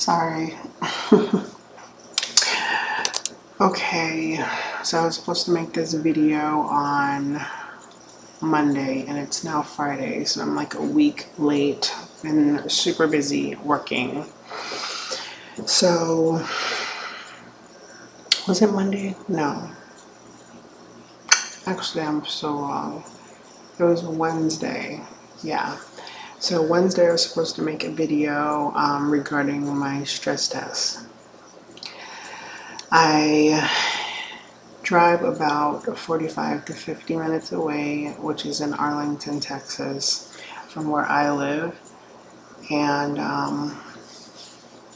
Sorry. Okay, so I was supposed to make this video on Monday and it's now Friday, so I'm like a week late. Been super busy working. So, was it Monday? No. Actually, I'm so wrong. It was Wednesday. Yeah. So Wednesday I was supposed to make a video regarding my stress test. I drive about 45 to 50 minutes away, which is in Arlington, Texas, from where I live. And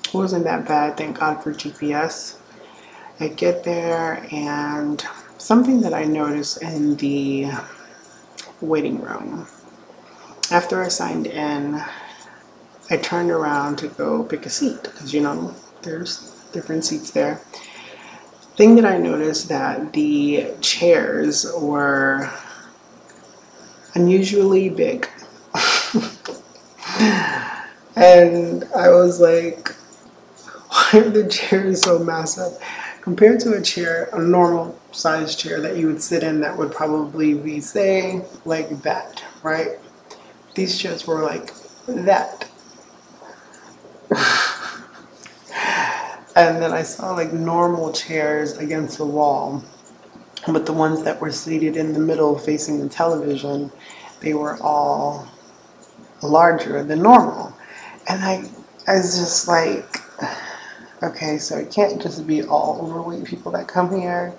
it wasn't that bad, thank God for GPS. I get there and something that I noticed in the waiting room. After I signed in, I turned around to go pick a seat because, you know, there's different seats there. Thing that I noticed that the chairs were unusually big. And I was like, why are the chairs so massive? Compared to a chair, a normal size chair that you would sit in that would probably be, say, like that, right? These chairs were like that. And then I saw like normal chairs against the wall, but the ones that were seated in the middle facing the television, they were all larger than normal. And I was just like, okay, so it can't just be all overweight people that come here,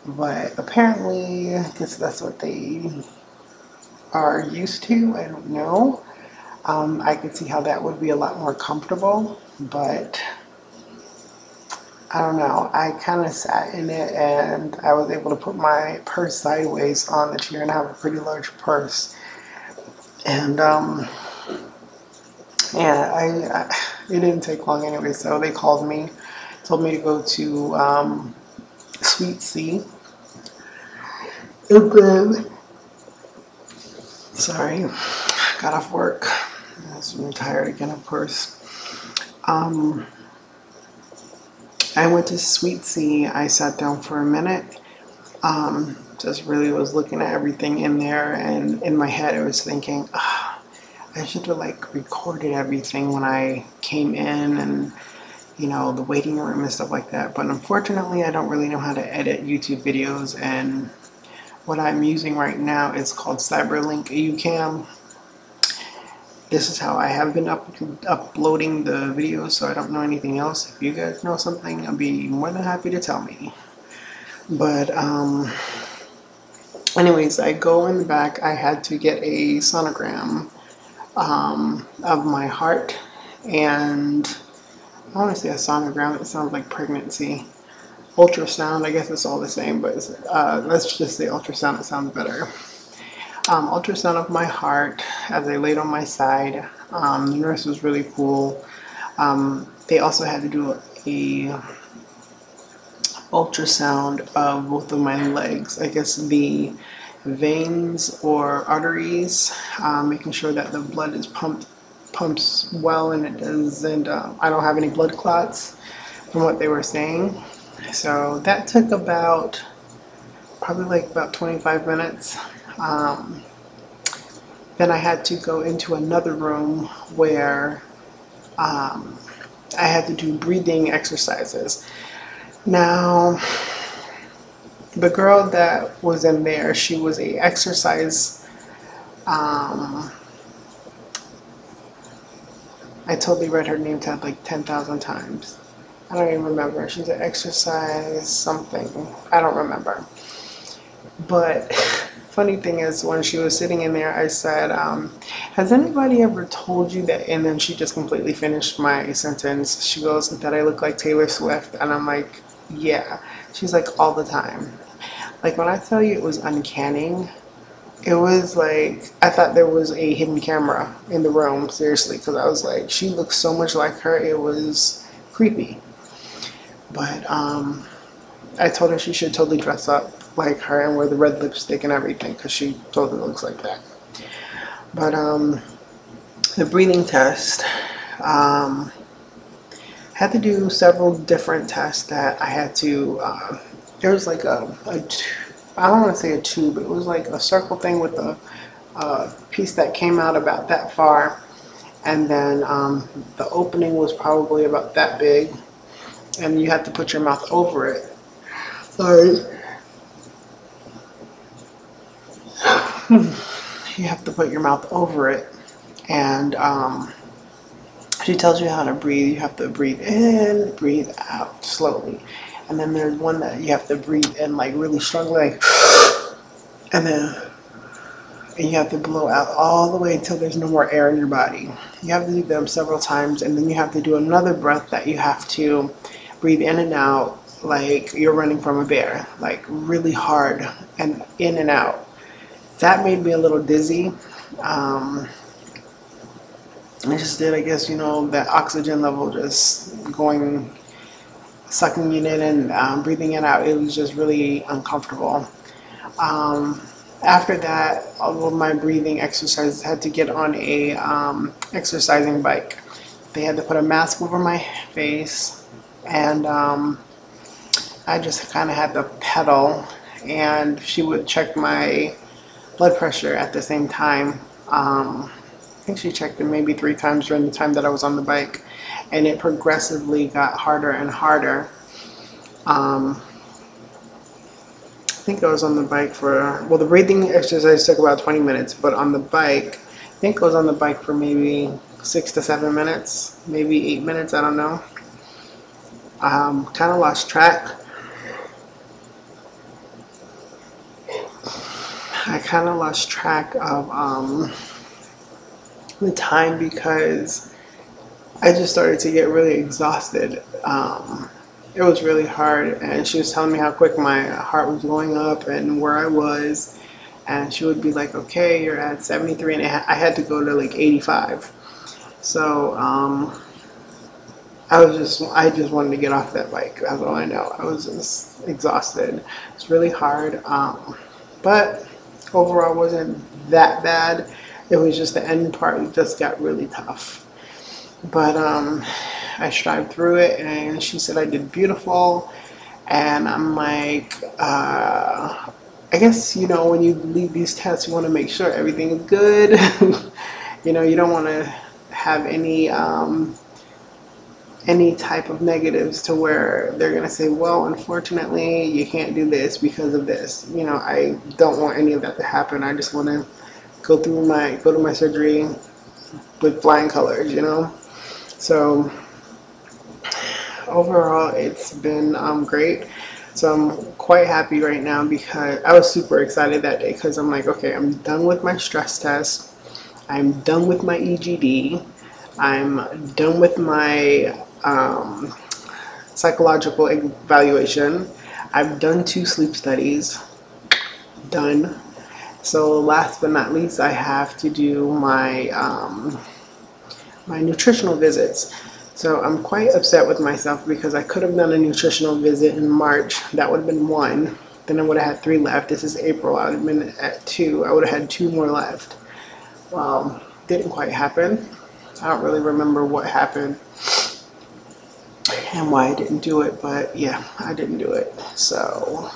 but apparently, I guess that's what they are used to. I don't know. I could see how that would be a lot more comfortable, but I don't know. I kind of sat in it and I was able to put my purse sideways on the chair and I have a pretty large purse. And yeah, it didn't take long anyway, so they called me, told me to go to Sweet Sea. And then, sorry, got off work. I was really tired again, of course. I went to Sweet Sea. I sat down for a minute. Just really was looking at everything in there, and in my head I was thinking, I should have like recorded everything when I came in and, you know, the waiting room and stuff like that. But unfortunately, I don't really know how to edit YouTube videos, and what I'm using right now is called Cyberlink UCam. This is how I have been uploading the videos, so I don't know anything else. If you guys know something, I'll be more than happy to tell me. But anyways, I go in the back. I had to get a sonogram of my heart, and I want to say a sonogram. It sounds like pregnancy. Ultrasound, I guess it's all the same, but let's just say ultrasound. It sounds better. Ultrasound of my heart as I laid on my side. The nurse was really cool. They also had to do a ultrasound of both of my legs. I guess the veins or arteries, making sure that the blood is pumps well and it doesn't. I don't have any blood clots, from what they were saying. So that took probably like about 25 minutes. Then I had to go into another room where I had to do breathing exercises. Now, the girl that was in there, she was a exercise, I totally read her name tag like 10,000 times. I don't even remember. She's an exercise something. I don't remember. But funny thing is, when she was sitting in there, I said, has anybody ever told you that? And then she just completely finished my sentence. She goes, that I look like Taylor Swift. And I'm like, yeah. She's like, all the time. Like, when I tell you it was uncanny, it was like, I thought there was a hidden camera in the room, seriously. Because I was like, she looks so much like her, it was creepy. But I told her she should totally dress up like her and wear the red lipstick and everything, because she totally looks like that. But the breathing test, had to do several different tests that I had to. There was like I don't want to say a tube. It was like a circle thing with a piece that came out about that far, and then the opening was probably about that big, and you had to put your mouth over it. Sorry. You have to put your mouth over it, and she tells you how to breathe. You have to breathe in, breathe out slowly. And then there's one that you have to breathe in like really strongly, like, and then you have to blow out all the way until there's no more air in your body. You have to do them several times, and then you have to do another breath that you have to breathe in and out like you're running from a bear, like really hard and in and out. That made me a little dizzy. I just did, I guess, that oxygen level just going, sucking it in and breathing it out. It was just really uncomfortable. After that, all of my breathing exercises had to get on a exercising bike. They had to put a mask over my face, and I just kind of had to pedal, and she would check my blood pressure at the same time. I think she checked it maybe 3 times during the time that I was on the bike, and it progressively got harder and harder. I think I was on the bike for, well, the breathing exercise took about 20 minutes, but on the bike, I think I was on the bike for maybe 6 to 7 minutes, maybe 8 minutes, I don't know. Kind of lost track. I kind of lost track of the time because I just started to get really exhausted. It was really hard, and she was telling me how quick my heart was going up and where I was, and she would be like, okay, you're at 73, and I had to go to like 85. So I just wanted to get off that bike. That's all I know. I was just exhausted. It's really hard, but overall it wasn't that bad. It was just the end part just got really tough. But I strived through it, and she said I did beautiful. And I'm like, I guess, when you leave these tests, you want to make sure everything is good. You don't want to have any type of negatives to where they're going to say, well, unfortunately, you can't do this because of this. I don't want any of that to happen. I just want to go to my surgery with flying colors, So overall, it's been great. So I'm quite happy right now because I was super excited that day because I'm like, okay, I'm done with my stress test. I'm done with my EGD. I'm done with my psychological evaluation. I've done 2 sleep studies. Done. So last but not least, I have to do my my nutritional visits. So I'm quite upset with myself because I could have done a nutritional visit in March. That would have been 1. Then I would have had 3 left. This is April. I would have been at 2. I would have had 2 more left. Well, didn't quite happen. I don't really remember what happened and why I didn't do it, but yeah, I didn't do it. So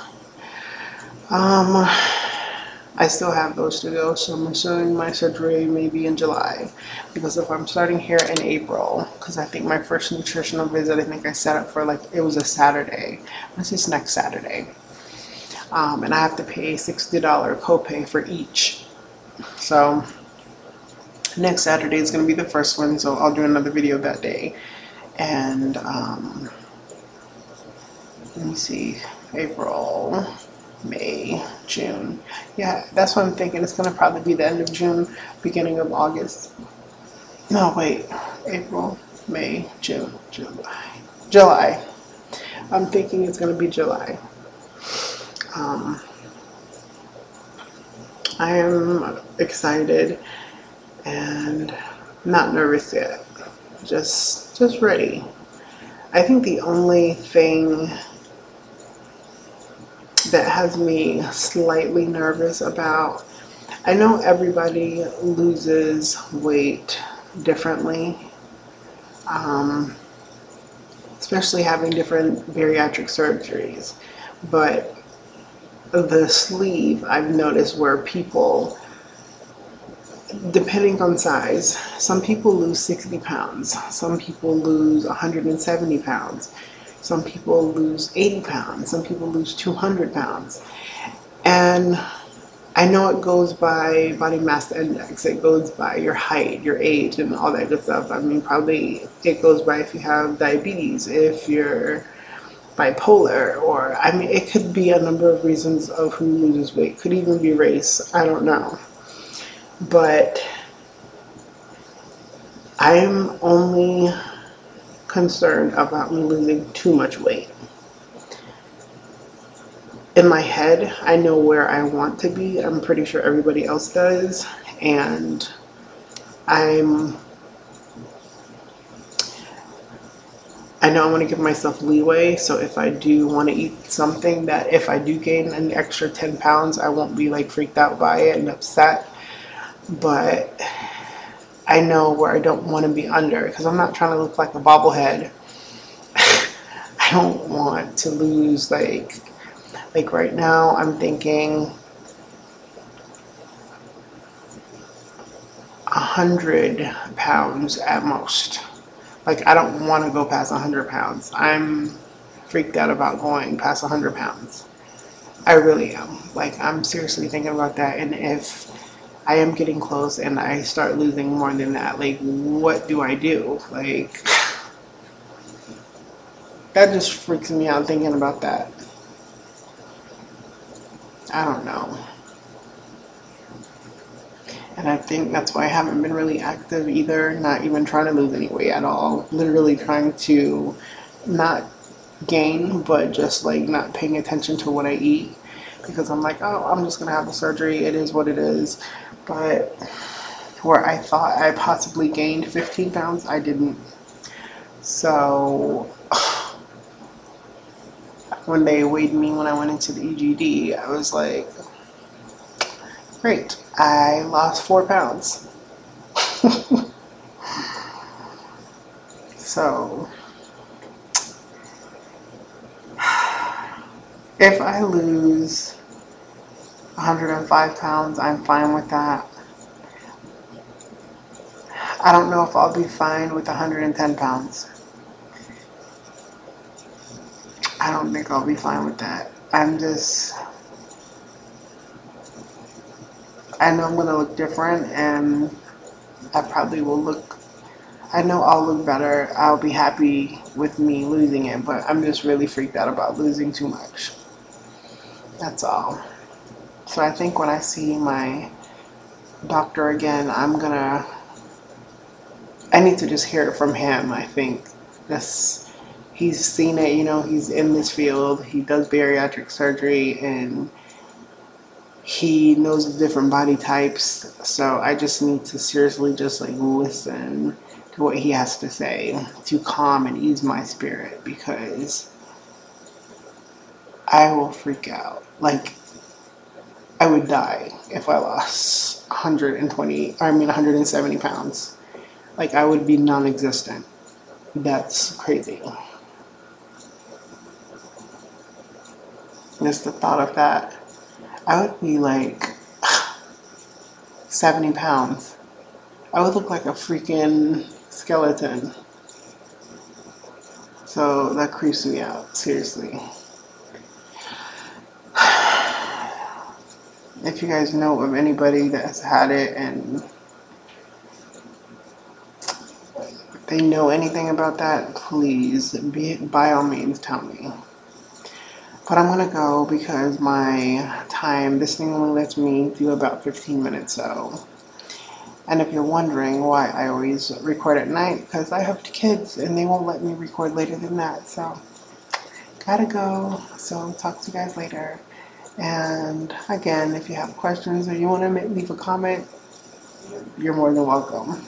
I still have those to go, so I'm assuming my surgery maybe in July, because if I'm starting here in April, because I think my first nutritional visit, I think I set up for it was a Saturday. This is next Saturday, and I have to pay $60 copay for each. So next Saturday is going to be the first one, so I'll do another video that day. And let me see, April, May, June. Yeah, that's what I'm thinking. It's going to probably be the end of June, beginning of August. No, wait. April, May, June, July. I'm thinking it's going to be July. I am excited and not nervous yet. Just ready. I think the only thing that has me slightly nervous about, I know everybody loses weight differently. especially having different bariatric surgeries. But the sleeve, I've noticed where people, depending on size, some people lose 60 pounds, some people lose 170 pounds, some people lose 80 pounds, some people lose 200 pounds. And I know it goes by body mass index, it goes by your height, your age, and all that good stuff. I mean, probably it goes by if you have diabetes, if you're bipolar, or I mean, it could be a number of reasons of who loses weight. Could even be race, I don't know. But I'm only concerned about me losing too much weight. In my head, I know where I want to be. I'm pretty sure everybody else does. And I know I want to give myself leeway. So if I do want to eat something that if I do gain an extra 10 pounds, I won't be like freaked out by it and upset. But I know where I don't want to be under, because I'm not trying to look like a bobblehead. I don't want to lose like right now I'm thinking 100 pounds at most. Like, I don't want to go past 100 pounds. I'm freaked out about going past 100 pounds. I really am. Like, I'm seriously thinking about that. And if I am getting close and I start losing more than that, like, what do I do? Like, that just freaks me out thinking about that. I don't know. And I think that's why I haven't been really active either, not even trying to lose any weight at all. Literally trying to not gain, but just like not paying attention to what I eat, because I'm like, oh, I'm just gonna have the surgery, it is what it is. But where I thought I possibly gained 15 pounds, I didn't. So when they weighed me when I went into the EGD, I was like, great, I lost 4 pounds. So if I lose 105 pounds, I'm fine with that. I don't know if I'll be fine with 110 pounds. I don't think I'll be fine with that. I know I'm gonna look different, and I probably will look, I know I'll look better. I'll be happy with me losing it, but I'm just really freaked out about losing too much. That's all. So I think when I see my doctor again, I need to just hear it from him. I think he's seen it, he's in this field, he does bariatric surgery, and he knows the different body types. So I just need to seriously just like listen to what he has to say to calm and ease my spirit, because I will freak out. Like, I would die if I lost 170 pounds. Like, I would be non-existent. That's crazy. Just the thought of that. I would be like 70 pounds. I would look like a freaking skeleton. So that creeps me out, seriously. If you guys know of anybody that has had it and they know anything about that, please, by all means, tell me. But I'm gonna go because my time, this thing only lets me do about 15 minutes, so. And if you're wondering why I always record at night, because I have kids and they won't let me record later than that, so. Gotta go, so talk to you guys later. And again, if you have questions or you want to leave a comment, you're more than welcome.